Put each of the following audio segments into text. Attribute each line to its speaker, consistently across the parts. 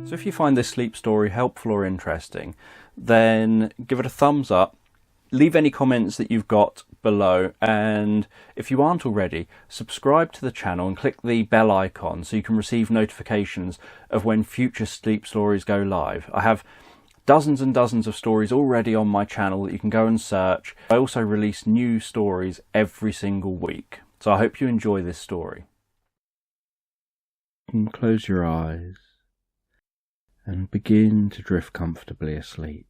Speaker 1: So if you find this sleep story helpful or interesting, then give it a thumbs up, leave any comments that you've got below, and if you aren't already, subscribe to the channel and click the bell icon so you can receive notifications of when future sleep stories go live. I have dozens and dozens of stories already on my channel that you can go and search. I also release new stories every single week, so I hope you enjoy this story.
Speaker 2: And close your eyes and begin to drift comfortably asleep.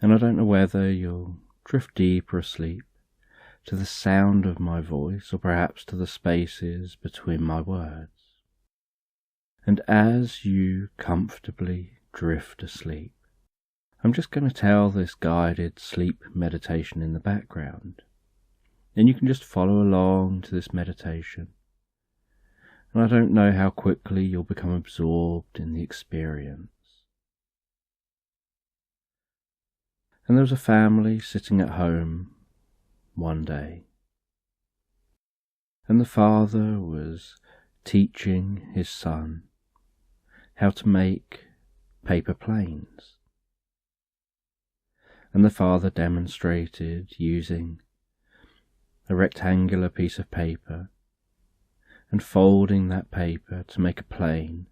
Speaker 2: And I don't know whether you'll drift deeper asleep to the sound of my voice or perhaps to the spaces between my words. And as you comfortably drift asleep, I'm just going to tell this guided sleep meditation in the background. And you can just follow along to this meditation. And I don't know how quickly you'll become absorbed in the experience. And there was a family sitting at home one day. And the father was teaching his son how to make paper planes. And the father demonstrated using a rectangular piece of paper and folding that paper to make a plane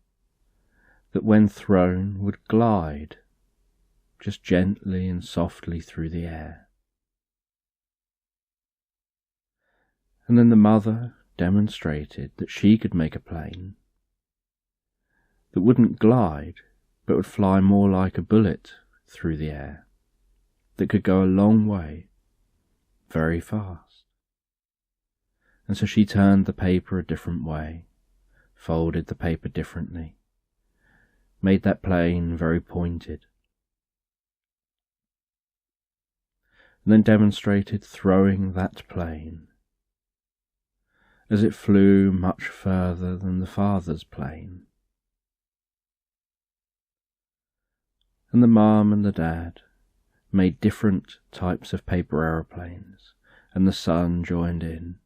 Speaker 2: that when thrown would glide just gently and softly through the air. And then the mother demonstrated that she could make a plane that wouldn't glide but would fly more like a bullet through the air, that could go a long way, very fast. And so she turned the paper a different way, folded the paper differently, made that plane very pointed, and then demonstrated throwing that plane as it flew much further than the father's plane. And the mum and the dad made different types of paper aeroplanes, and the son joined in.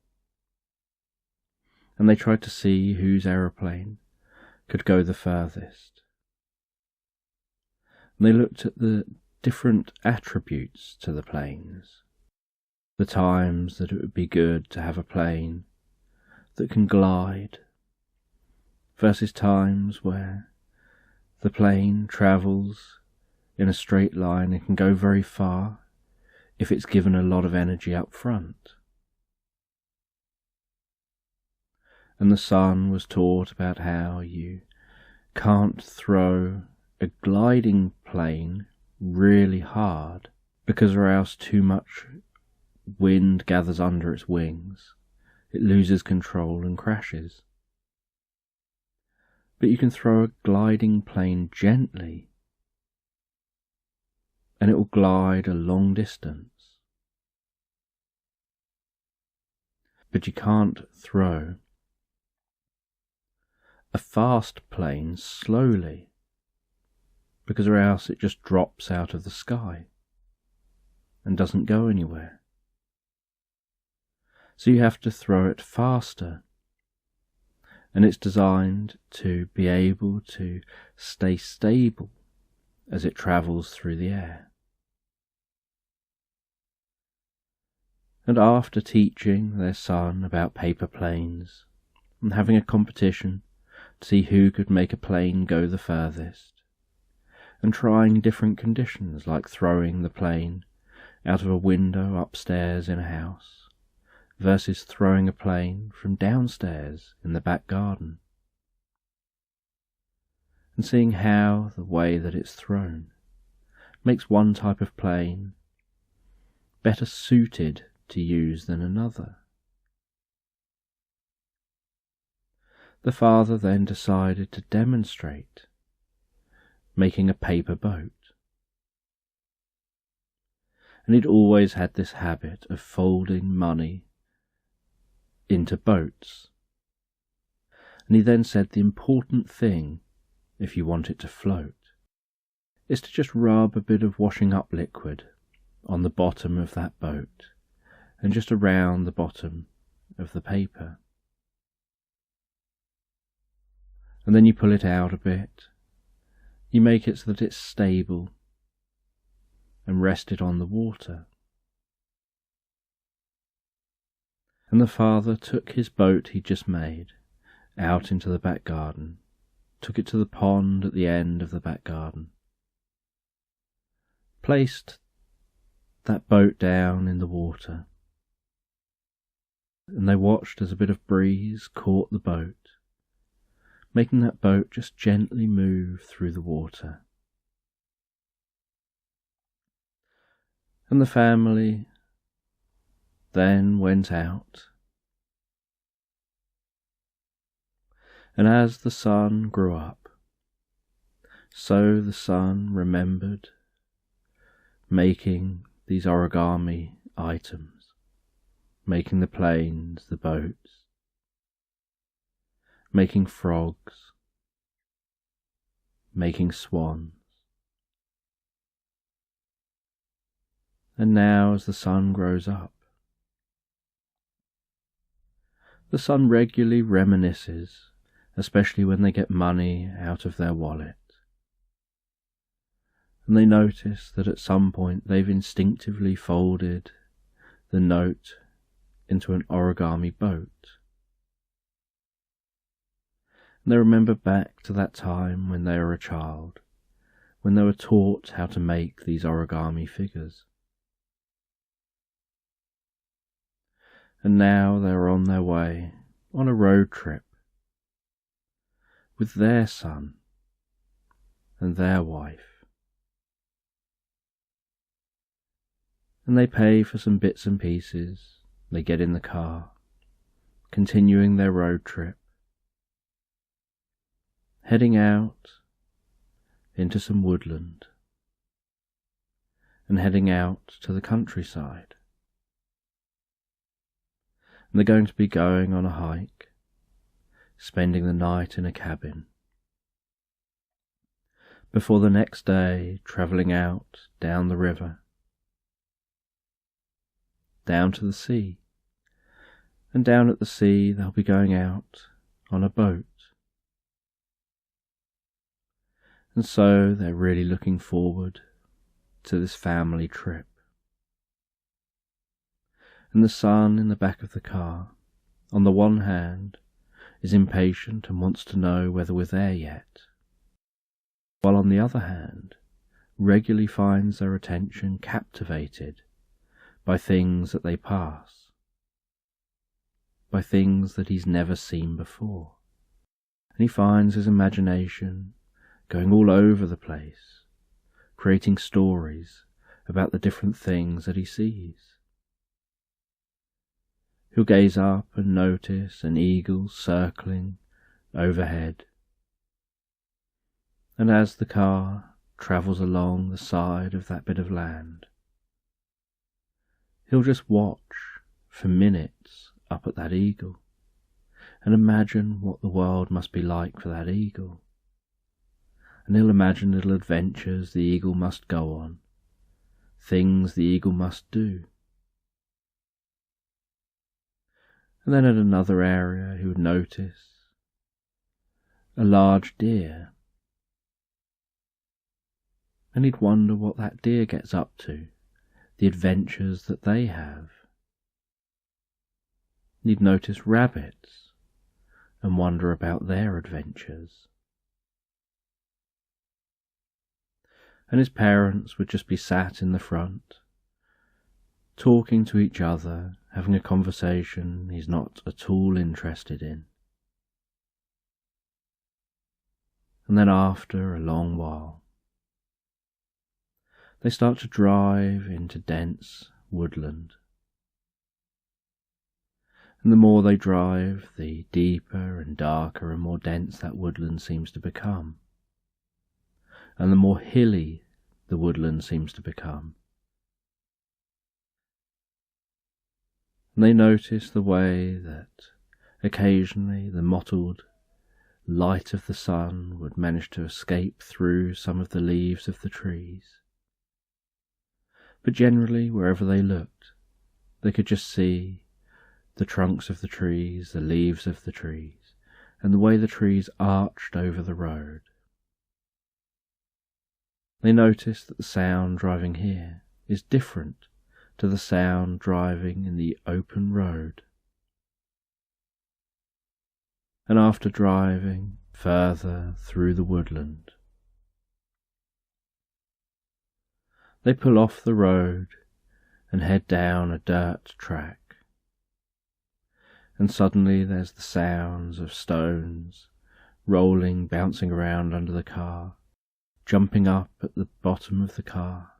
Speaker 2: And they tried to see whose aeroplane could go the furthest. And they looked at the different attributes to the planes, the times that it would be good to have a plane that can glide, versus times where the plane travels in a straight line and can go very far if it's given a lot of energy up front. And the son was taught about how you can't throw a gliding plane really hard because or else too much wind gathers under its wings. It loses control and crashes. But you can throw a gliding plane gently and it will glide a long distance. But you can't throw a fast plane slowly, because or else it just drops out of the sky and doesn't go anywhere. So you have to throw it faster, and it's designed to be able to stay stable as it travels through the air. And after teaching their son about paper planes and having a competition to see who could make a plane go the furthest, and trying different conditions like throwing the plane out of a window upstairs in a house versus throwing a plane from downstairs in the back garden, and seeing how the way that it's thrown makes one type of plane better suited to use than another. The father then decided to demonstrate making a paper boat. And he'd always had this habit of folding money into boats. And he then said the important thing, if you want it to float, is to just rub a bit of washing up liquid on the bottom of that boat and just around the bottom of the paper. And then you pull it out a bit You make it so that it's stable and rested on the water. And the father took his boat he'd just made out into the back garden, took it to the pond at the end of the back garden, placed that boat down in the water, and they watched as a bit of breeze caught the boat, making that boat just gently move through the water. And the family then went out, and as the son grew up, so the son remembered making these origami items, making the planes, the boats, making frogs, making swans. And now as the son grows up, the son regularly reminisces, especially when they get money out of their wallet, and they notice that at some point they've instinctively folded the note into an origami boat. And they remember back to that time when they were a child, when they were taught how to make these origami figures. And now they are on their way on a road trip with their son and their wife. And they pay for some bits and pieces, they get in the car, continuing their road trip, heading out into some woodland and heading out to the countryside. And they're going to be going on a hike, spending the night in a cabin, before the next day travelling out down the river, down to the sea, and down at the sea they'll be going out on a boat. And so they're really looking forward to this family trip. And the son in the back of the car, on the one hand, is impatient and wants to know whether we're there yet, while on the other hand, regularly finds their attention captivated by things that they pass, by things that he's never seen before. And he finds his imagination going all over the place, creating stories about the different things that he sees. He'll gaze up and notice an eagle circling overhead, and as the car travels along the side of that bit of land, he'll just watch for minutes up at that eagle and imagine what the world must be like for that eagle. And he'll imagine little adventures the eagle must go on, things the eagle must do. And then at another area he would notice a large deer, and he'd wonder what that deer gets up to, the adventures that they have. And he'd notice rabbits and wonder about their adventures. And his parents would just be sat in the front, talking to each other, having a conversation he's not at all interested in. And then after a long while, they start to drive into dense woodland. And the more they drive, the deeper and darker and more dense that woodland seems to become, and the more hilly the woodland seems to become. And they notice the way that occasionally the mottled light of the sun would manage to escape through some of the leaves of the trees. But generally, wherever they looked, they could just see the trunks of the trees, the leaves of the trees, and the way the trees arched over the road. They notice that the sound driving here is different to the sound driving in the open road. And after driving further through the woodland, they pull off the road and head down a dirt track. And suddenly there's the sounds of stones rolling, bouncing around under the car, jumping up at the bottom of the car.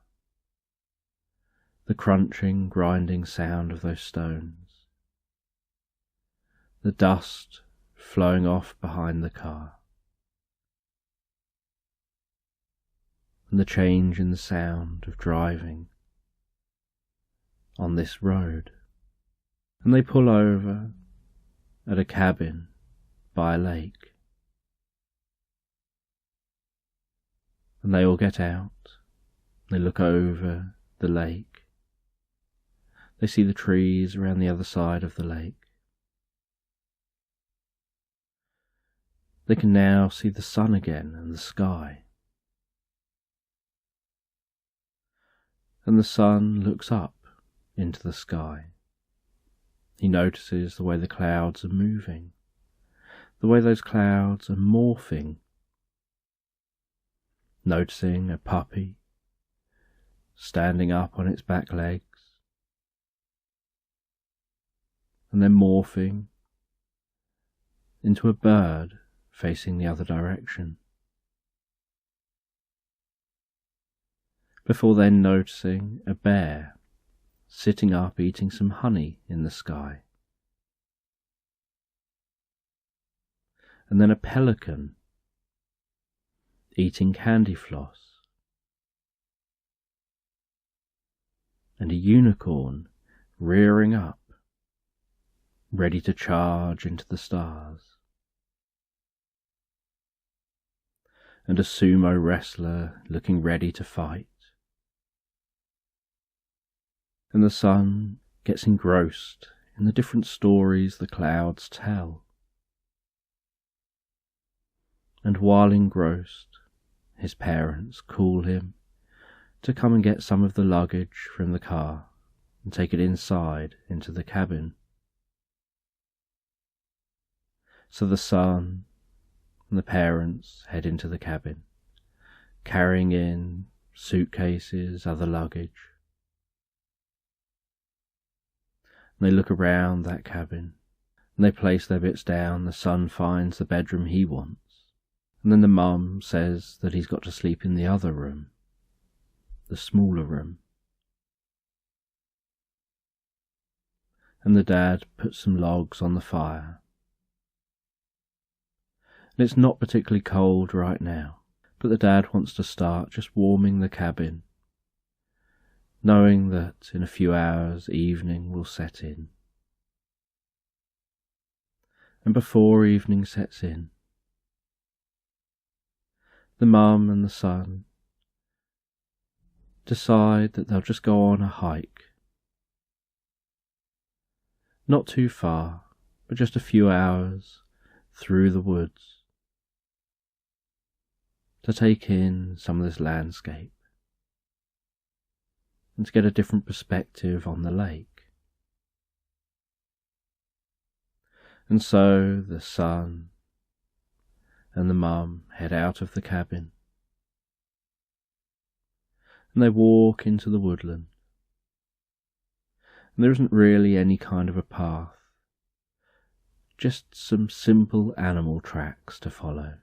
Speaker 2: The crunching, grinding sound of those stones. The dust flowing off behind the car. And the change in the sound of driving on this road. And they pull over at a cabin by a lake. And they all get out. They look over the lake. They see the trees around the other side of the lake. They can now see the sun again and the sky. And the sun looks up into the sky. He notices the way the clouds are moving, the way those clouds are morphing. Noticing a puppy standing up on its back legs, and then morphing into a bird facing the other direction. Before then noticing a bear sitting up eating some honey in the sky. And then a pelican eating candy floss. And a unicorn rearing up, ready to charge into the stars. And a sumo wrestler looking ready to fight. And the sun gets engrossed in the different stories the clouds tell. And while engrossed, his parents call him to come and get some of the luggage from the car and take it inside into the cabin. So the son and the parents head into the cabin, carrying in suitcases, other luggage. They look around that cabin, and they place their bits down. The son finds the bedroom he wants, and then the mum says that he's got to sleep in the other room, the smaller room. And the dad puts some logs on the fire. And it's not particularly cold right now, but the dad wants to start just warming the cabin, knowing that in a few hours evening will set in. And before evening sets in, the mum and the son decide that they'll just go on a hike. Not too far, but just a few hours through the woods to take in some of this landscape and to get a different perspective on the lake. And so the son and the mum head out of the cabin, and they walk into the woodland. And there isn't really any kind of a path, just some simple animal tracks to follow.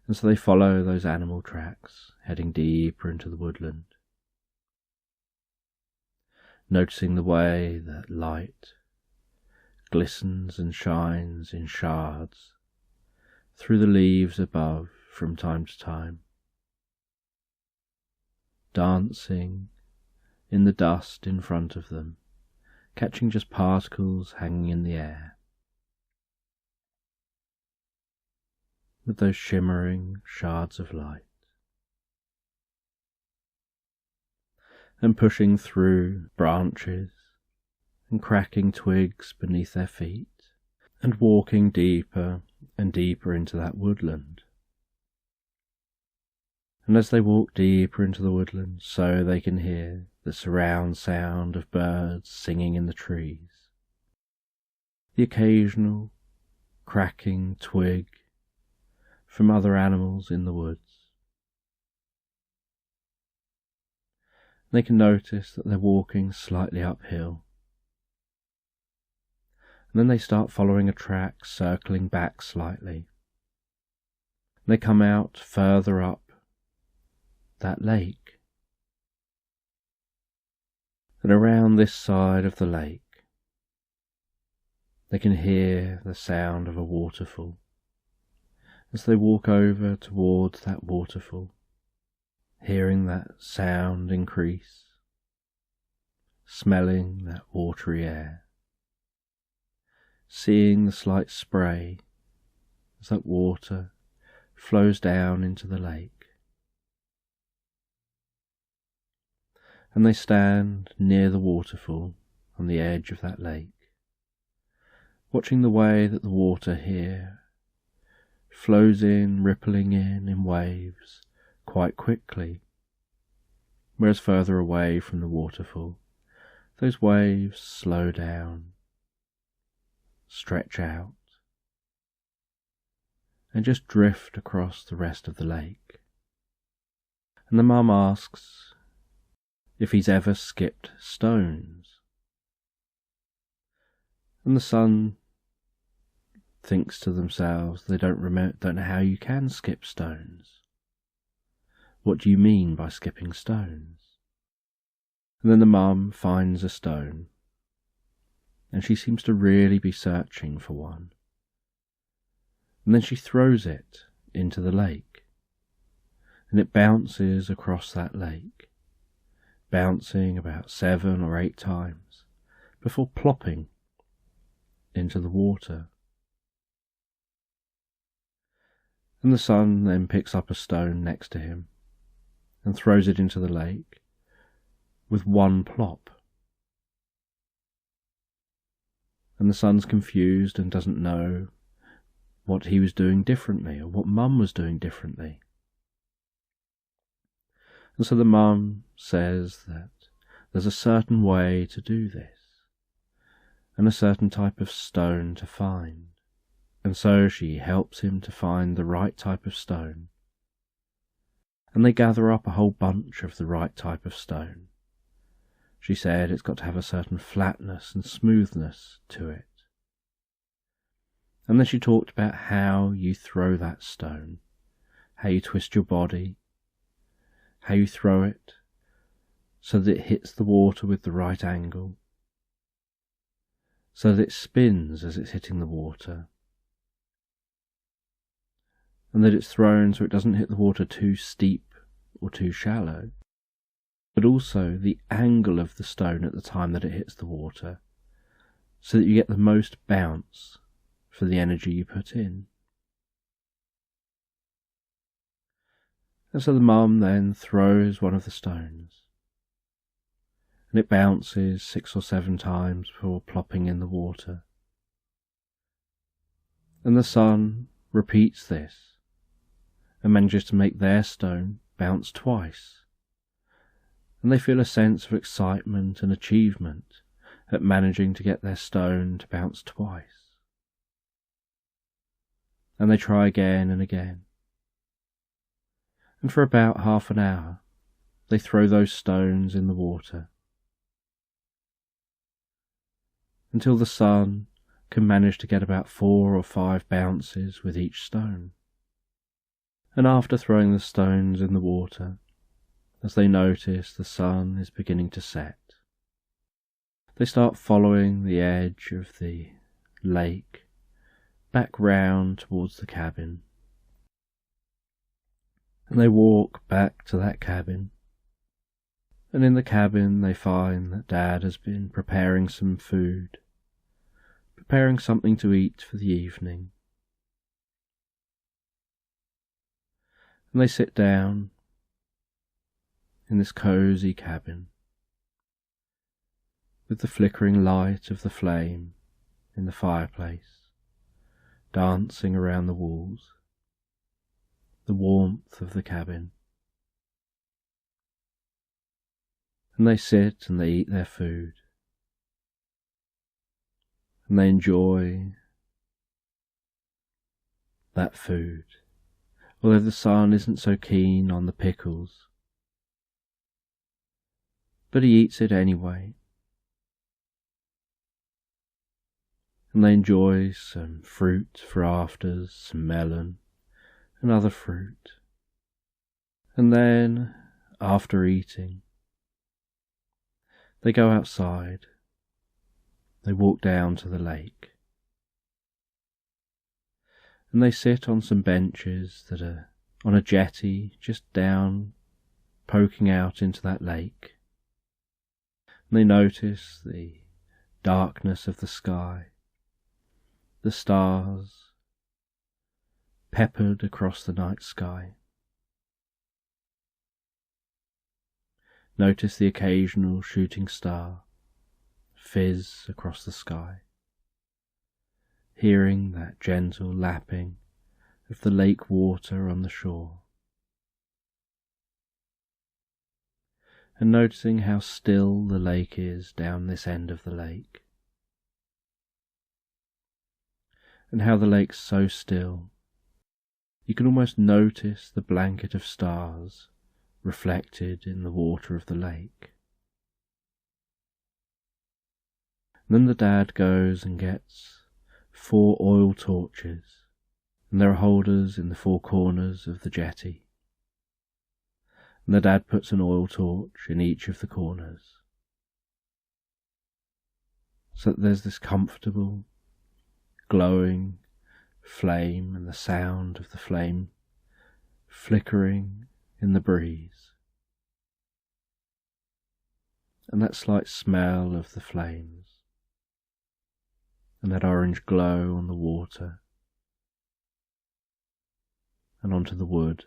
Speaker 2: And so they follow those animal tracks, heading deeper into the woodland, noticing the way that light glistens and shines in shards through the leaves above from time to time, dancing in the dust in front of them, catching just particles hanging in the air, with those shimmering shards of light, and pushing through branches and cracking twigs beneath their feet, and walking deeper and deeper into that woodland. And as they walk deeper into the woodland, so they can hear the surround sound of birds singing in the trees, the occasional cracking twig from other animals in the woods. They can notice that they're walking slightly uphill. And then they start following a track, circling back slightly. They come out further up that lake. And around this side of the lake, they can hear the sound of a waterfall. As they walk over towards that waterfall, hearing that sound increase, smelling that watery air, seeing the slight spray as that water flows down into the lake. And they stand near the waterfall on the edge of that lake, watching the way that the water here flows in, rippling in waves quite quickly, whereas further away from the waterfall, those waves slow down, stretch out, and just drift across the rest of the lake. And the mum asks if he's ever skipped stones. And the son thinks to themselves, they don't know how you can skip stones. What do you mean by skipping stones? And then the mum finds a stone, and she seems to really be searching for one. And then she throws it into the lake, and it bounces across that lake, bouncing about 7 or 8 times before plopping into the water. And the son then picks up a stone next to him and throws it into the lake with one plop. And the son's confused and doesn't know what he was doing differently or what mum was doing differently. And so the mum says that there's a certain way to do this and a certain type of stone to find. And so she helps him to find the right type of stone. And they gather up a whole bunch of the right type of stone. She said it's got to have a certain flatness and smoothness to it. And then she talked about how you throw that stone, how you twist your body, how you throw it so that it hits the water with the right angle, so that it spins as it's hitting the water, and that it's thrown so it doesn't hit the water too steep or too shallow, but also the angle of the stone at the time that it hits the water, so that you get the most bounce for the energy you put in. And so the mum then throws one of the stones, and it bounces 6 or 7 times before plopping in the water. And the son repeats this, and manages to make their stone bounce twice. And they feel a sense of excitement and achievement at managing to get their stone to bounce twice. And they try again and again. And for about half an hour, they throw those stones in the water, until the son can manage to get about 4 or 5 bounces with each stone. And after throwing the stones in the water, as they notice the sun is beginning to set, they start following the edge of the lake back round towards the cabin. And they walk back to that cabin, and in the cabin they find that Dad has been preparing some food, preparing something to eat for the evening. And they sit down in this cosy cabin, with the flickering light of the flame in the fireplace dancing around the walls, the warmth of the cabin, And they sit and they eat their food. And they enjoy that food, although the son isn't so keen on the pickles. But he eats it anyway. And they enjoy some fruit for afters, some melon and other fruit. And then, after eating, they go outside. They walk down to the lake. And they sit on some benches that are on a jetty just down, poking out into that lake. And they notice the darkness of the sky, the stars peppered across the night sky. Notice the occasional shooting star fizz across the sky. Hearing that gentle lapping of the lake water on the shore, and noticing how still the lake is down this end of the lake, and how the lake's so still you can almost notice the blanket of stars reflected in the water of the lake. And then the dad goes and gets 4 oil torches, and there are holders in the 4 corners of the jetty. And the dad puts an oil torch in each of the corners, so that there's this comfortable, glowing flame and the sound of the flame flickering in the breeze, and that slight smell of the flames, and that orange glow on the water and onto the wood.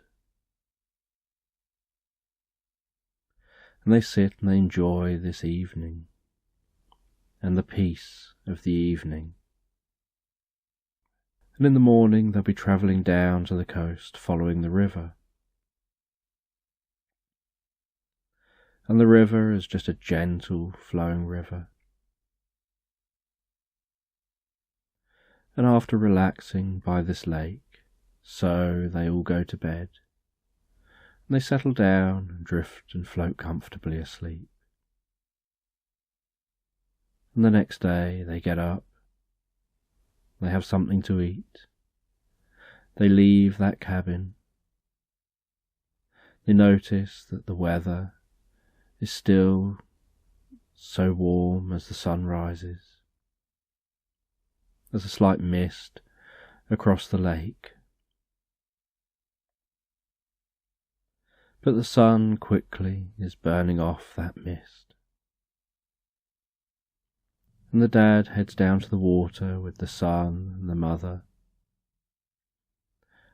Speaker 2: And they sit and they enjoy this evening and the peace of the evening. And in the morning they'll be travelling down to the coast following the river. And the river is just a gentle flowing river. And after relaxing by this lake, so they all go to bed, and they settle down and drift and float comfortably asleep. And the next day they get up, they have something to eat, they leave that cabin, they notice that the weather is still so warm as the sun rises. There's a slight mist across the lake, but the sun quickly is burning off that mist. And the dad heads down to the water with the son and the mother.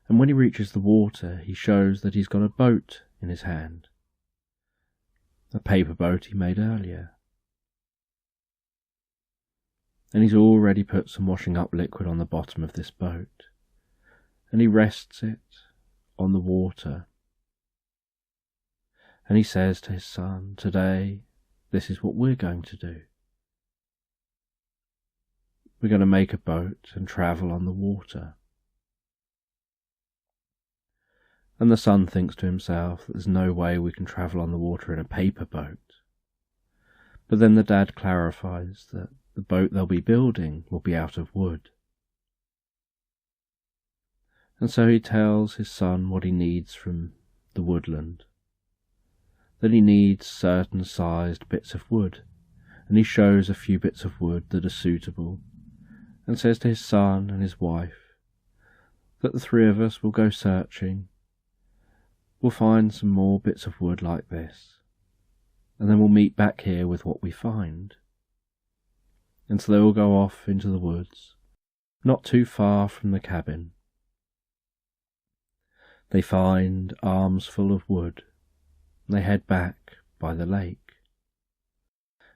Speaker 2: And when he reaches the water, he shows that he's got a boat in his hand, a paper boat he made earlier. And he's already put some washing up liquid on the bottom of this boat, and he rests it on the water. And he says to his son, "Today, this is what we're going to do. We're going to make a boat and travel on the water." And the son thinks to himself that there's no way we can travel on the water in a paper boat. But then the dad clarifies that the boat they'll be building will be out of wood. And so he tells his son what he needs from the woodland, that he needs certain sized bits of wood, and he shows a few bits of wood that are suitable, and says to his son and his wife that the 3 of us will go searching, we'll find some more bits of wood like this, and then we'll meet back here with what we find. And so they all go off into the woods, not too far from the cabin. They find arms full of wood, and they head back by the lake.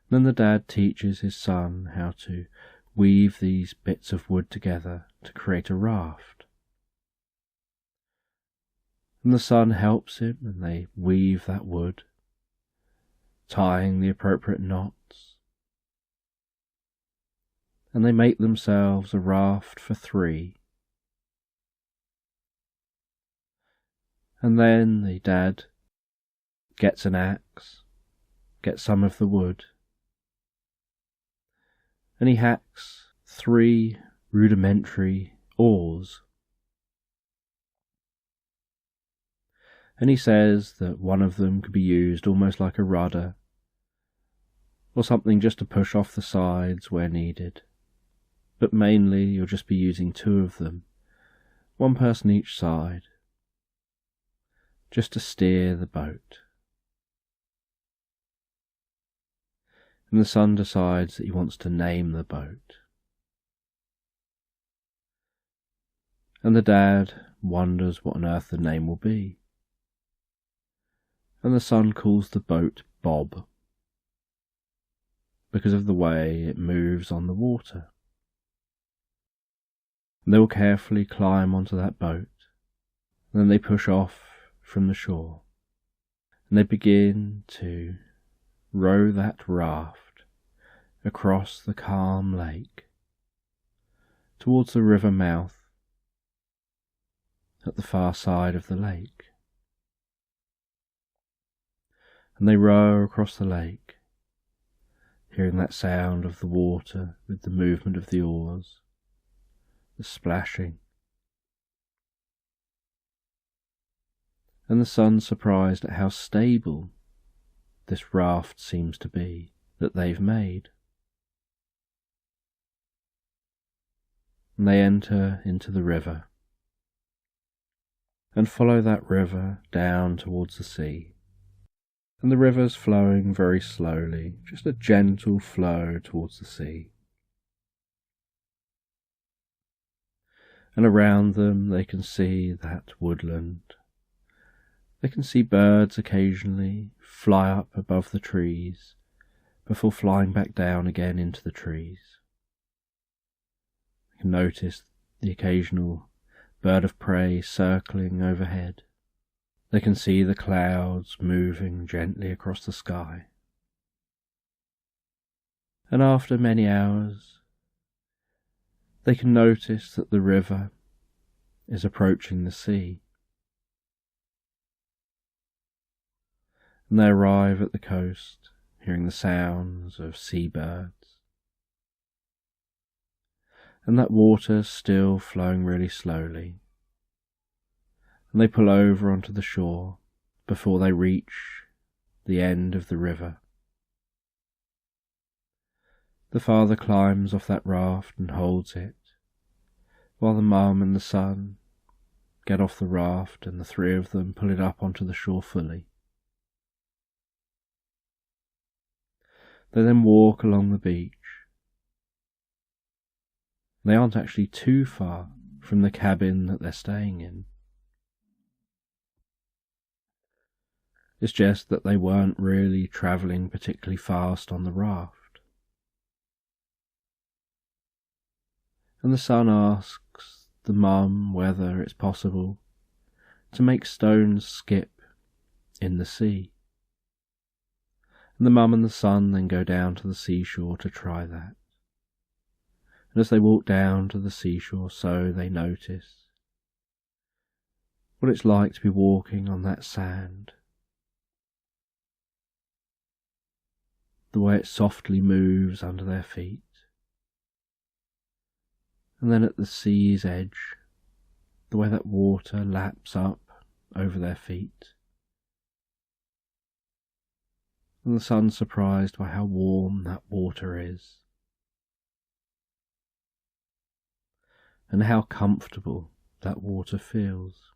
Speaker 2: Then the dad teaches his son how to weave these bits of wood together to create a raft. And the son helps him, and they weave that wood, tying the appropriate knots, and they make themselves a raft for 3. And then the dad gets an axe, gets some of the wood, and he hacks 3 rudimentary oars. And he says that one of them could be used almost like a rudder, or something just to push off the sides where needed. But mainly you'll just be using 2 of them, 1 person each side, just to steer the boat. And the son decides that he wants to name the boat. And the dad wonders what on earth the name will be. And the son calls the boat Bob, because of the way it moves on the water. And they will carefully climb onto that boat, and then they push off from the shore, and they begin to row that raft across the calm lake towards the river mouth at the far side of the lake. And they row across the lake, hearing that sound of the water with the movement of the oars, the splashing. And the son's surprised at how stable this raft seems to be that they've made. And they enter into the river and follow that river down towards the sea. And the river's flowing very slowly, just a gentle flow towards the sea. And around them they can see that woodland. They can see birds occasionally fly up above the trees before flying back down again into the trees. You can notice the occasional bird of prey circling overhead. They can see the clouds moving gently across the sky. And after many hours, they can notice that the river is approaching the sea. And they arrive at the coast, hearing the sounds of seabirds. And that water still flowing really slowly. And they pull over onto the shore before they reach the end of the river. The father climbs off that raft and holds it, while the mum and the son get off the raft and the 3 of them pull it up onto the shore fully. They then walk along the beach. They aren't actually too far from the cabin that they're staying in. It's just that they weren't really travelling particularly fast on the raft. And the son asks the mum whether it's possible to make stones skip in the sea. And the mum and the son then go down to the seashore to try that. And as they walk down to the seashore, so they notice what it's like to be walking on that sand. The way it softly moves under their feet. And then at the sea's edge, the way that water laps up over their feet. And the son's surprised by how warm that water is. And how comfortable that water feels.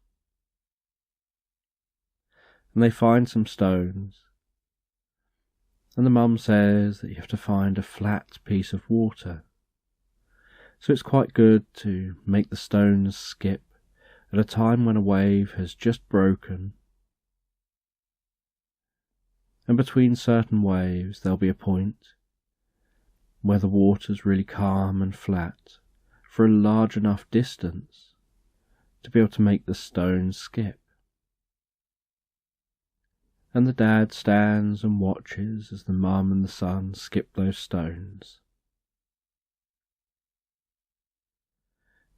Speaker 2: And they find some stones, and the mum says that you have to find a flat piece of water. So it's quite good to make the stones skip at a time when a wave has just broken. And between certain waves there'll be a point where the water's really calm and flat for a large enough distance to be able to make the stones skip. And the dad stands and watches as the mum and the son skip those stones.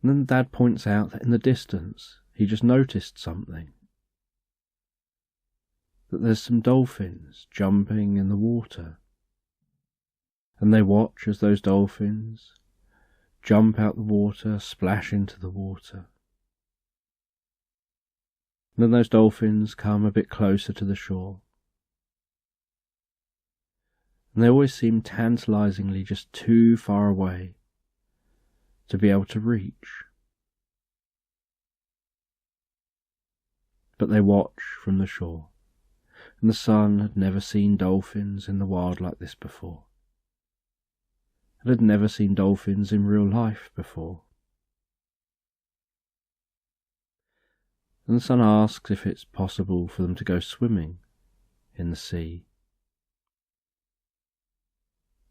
Speaker 2: And then the dad points out that in the distance he just noticed something. That there's some dolphins jumping in the water. And they watch as those dolphins jump out the water, splash into the water. And then those dolphins come a bit closer to the shore. And they always seem tantalizingly just too far away to be able to reach. But they watch from the shore, and the son had never seen dolphins in the wild like this before, and had never seen dolphins in real life before. And the son asks if it's possible for them to go swimming in the sea,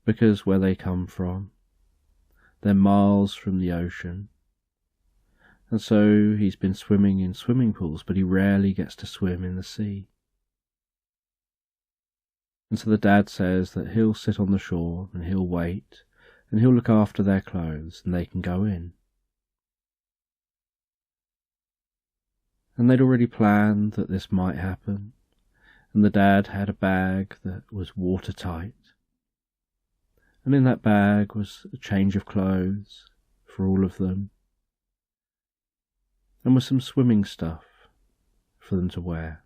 Speaker 2: because where they come from, they're miles from the ocean, and so he's been swimming in swimming pools, but he rarely gets to swim in the sea. And so the dad says that he'll sit on the shore and he'll wait, and he'll look after their clothes and they can go in. And they'd already planned that this might happen, and the dad had a bag that was watertight. And in that bag was a change of clothes for all of them, and was some swimming stuff for them to wear.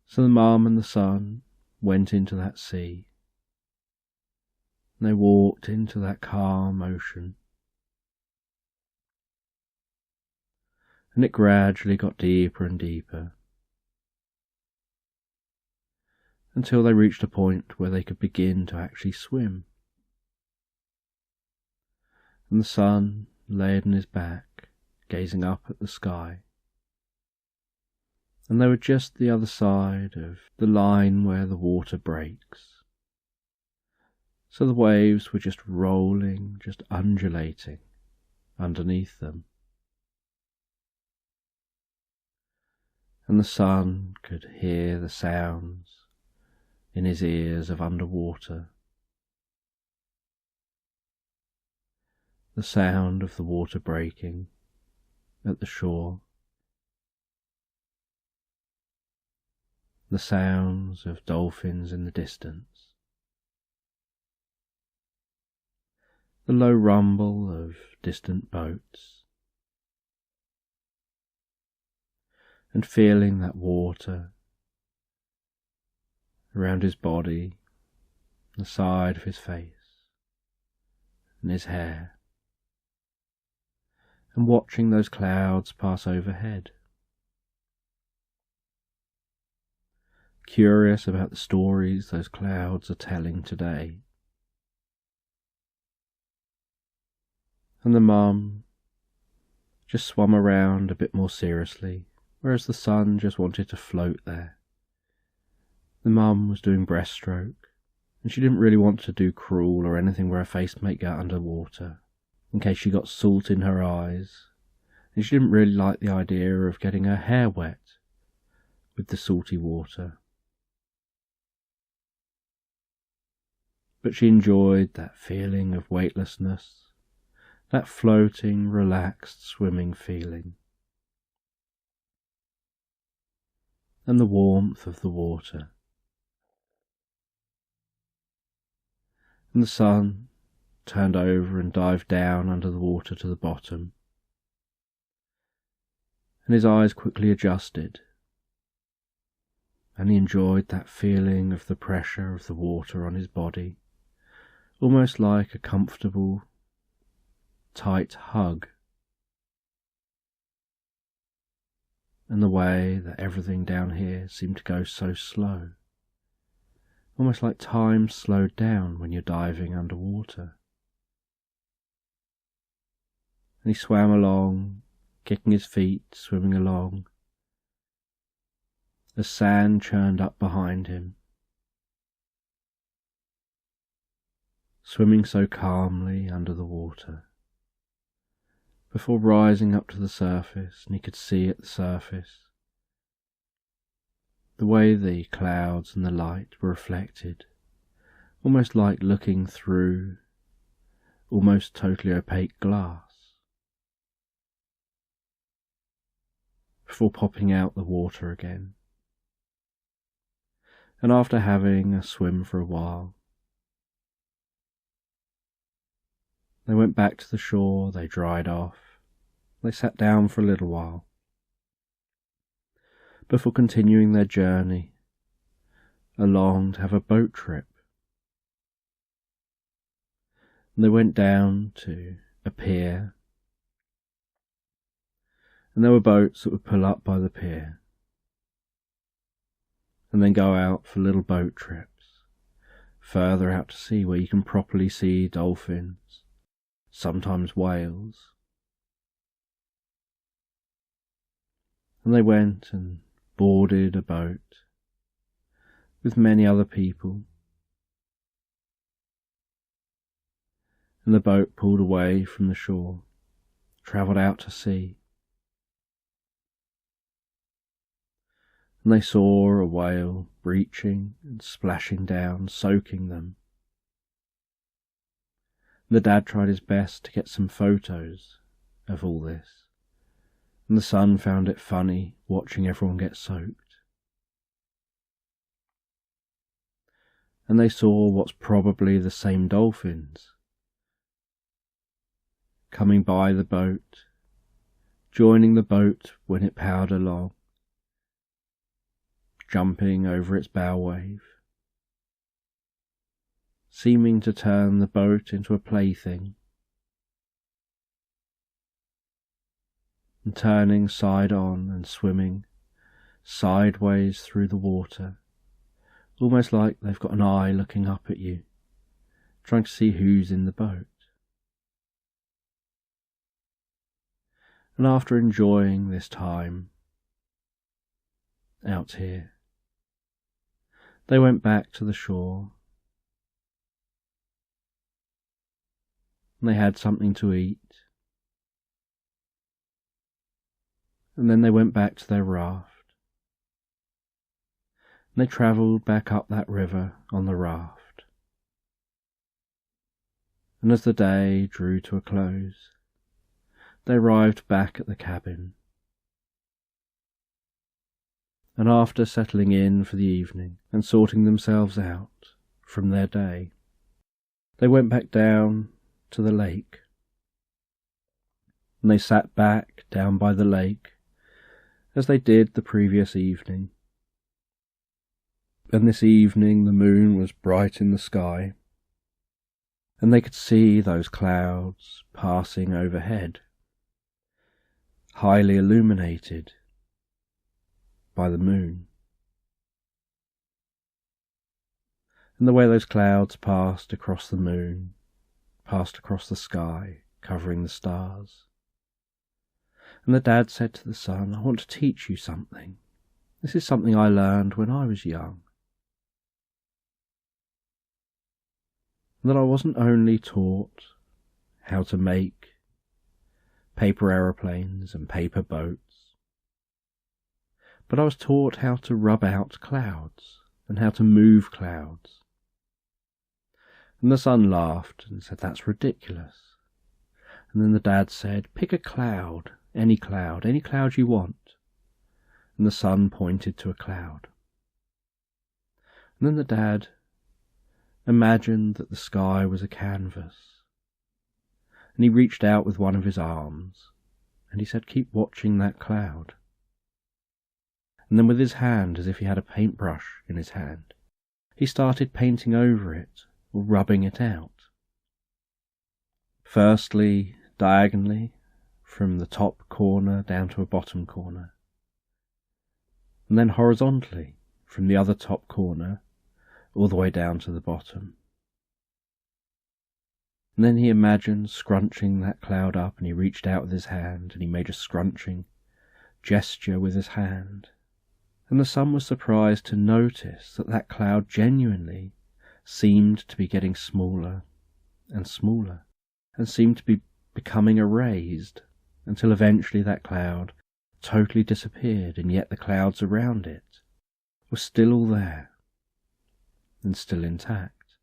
Speaker 2: So the mum and the son went into that sea, and they walked into that calm ocean, and it gradually got deeper and deeper, until they reached a point where they could begin to actually swim. And the son lay on his back, gazing up at the sky. And they were just the other side of the line where the water breaks. So the waves were just rolling, just undulating underneath them. And the son could hear the sounds in his ears of underwater. The sound of the water breaking at the shore. The sounds of dolphins in the distance. The low rumble of distant boats. And feeling that water around his body, the side of his face, and his hair, and watching those clouds pass overhead. Curious about the stories those clouds are telling today. And the mum just swam around a bit more seriously, whereas the son just wanted to float there. The mum was doing breaststroke, and she didn't really want to do crawl or anything where her face might get underwater, in case she got salt in her eyes, and she didn't really like the idea of getting her hair wet with the salty water. But she enjoyed that feeling of weightlessness, that floating, relaxed, swimming feeling, and the warmth of the water. And the son turned over and dived down under the water to the bottom, and his eyes quickly adjusted, and he enjoyed that feeling of the pressure of the water on his body, almost like a comfortable, tight hug, and the way that everything down here seemed to go so slow. Almost like time slowed down when you're diving underwater. And he swam along, kicking his feet, swimming along, as sand churned up behind him, swimming so calmly under the water, before rising up to the surface, and he could see at the surface The way the clouds and the light were reflected, almost like looking through almost totally opaque glass, before popping out the water again. And after having a swim for a while, they went back to the shore, they dried off, they sat down for a little while, before continuing their journey along to have a boat trip. And they went down to a pier, and there were boats that would pull up by the pier, and then go out for little boat trips, further out to sea where you can properly see dolphins, sometimes whales. And they went and boarded a boat with many other people, and the boat pulled away from the shore, travelled out to sea, and they saw a whale breaching and splashing down, soaking them. The dad tried his best to get some photos of all this, and the son found it funny watching everyone get soaked. And they saw what's probably the same dolphins coming by the boat, joining the boat when it powered along, jumping over its bow wave, seeming to turn the boat into a plaything, and turning side on and swimming sideways through the water, almost like they've got an eye looking up at you, trying to see who's in the boat. And after enjoying this time out here, they went back to the shore, and they had something to eat, and then they went back to their raft, and they travelled back up that river on the raft. And as the day drew to a close, they arrived back at the cabin, and after settling in for the evening and sorting themselves out from their day, they went back down to the lake, and they sat back down by the lake as they did the previous evening. And this evening the moon was bright in the sky, and they could see those clouds passing overhead, highly illuminated by the moon. And the way those clouds passed across the moon, passed across the sky, covering the stars. And the dad said to the son, "I want to teach you something. This is something I learned when I was young. And that I wasn't only taught how to make paper aeroplanes and paper boats, but I was taught how to rub out clouds and how to move clouds." And the son laughed and said, "That's ridiculous." And then the dad said, "Pick a cloud, any cloud you want." And the son pointed to a cloud. And then the dad imagined that the sky was a canvas, and he reached out with one of his arms, and he said, "Keep watching that cloud." And then with his hand, as if he had a paintbrush in his hand, he started painting over it, or rubbing it out. Firstly, diagonally, from the top corner down to a bottom corner, and then horizontally, from the other top corner all the way down to the bottom. And then he imagined scrunching that cloud up, and he reached out with his hand, and he made a scrunching gesture with his hand. And the son was surprised to notice that that cloud genuinely seemed to be getting smaller and smaller, and seemed to be becoming erased, until eventually that cloud totally disappeared, and yet the clouds around it was still all there and still intact.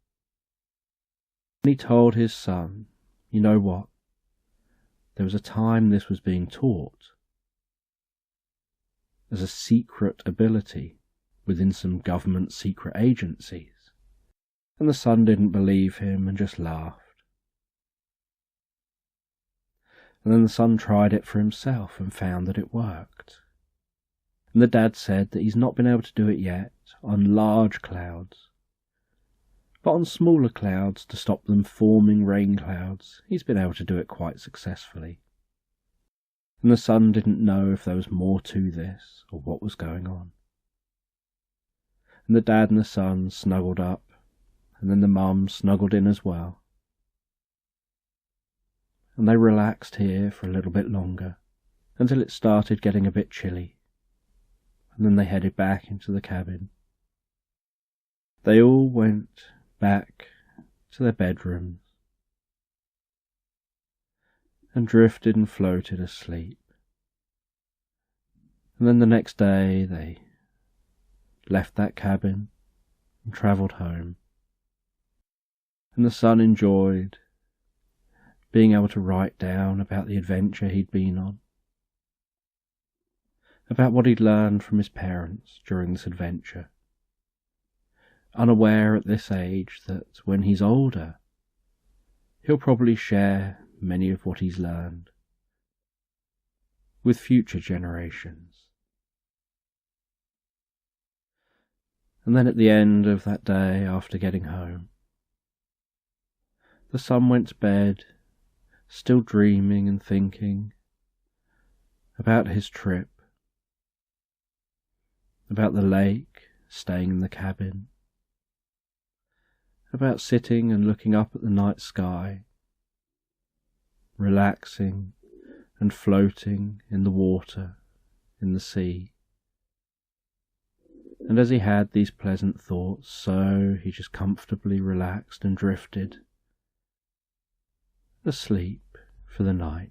Speaker 2: And he told his son, you know what? There was a time this was being taught as a secret ability within some government secret agencies. And the son didn't believe him and just laughed. And then the son tried it for himself and found that it worked. And the dad said that he's not been able to do it yet on large clouds, but on smaller clouds to stop them forming rain clouds, he's been able to do it quite successfully. And the son didn't know if there was more to this or what was going on. And the dad and the son snuggled up, and then the mum snuggled in as well. And they relaxed here for a little bit longer, until it started getting a bit chilly. And then they headed back into the cabin. They all went back to their bedrooms and drifted and floated asleep. And then the next day they left that cabin and travelled home. And the son enjoyed being able to write down about the adventure he'd been on, about what he'd learned from his parents during this adventure, unaware at this age that when he's older, he'll probably share many of what he's learned with future generations. And then at the end of that day, after getting home, the son went to bed, still dreaming and thinking about his trip, about the lake, staying in the cabin, about sitting and looking up at the night sky, relaxing and floating in the water, in the sea. And as he had these pleasant thoughts, so he just comfortably relaxed and drifted asleep for the night.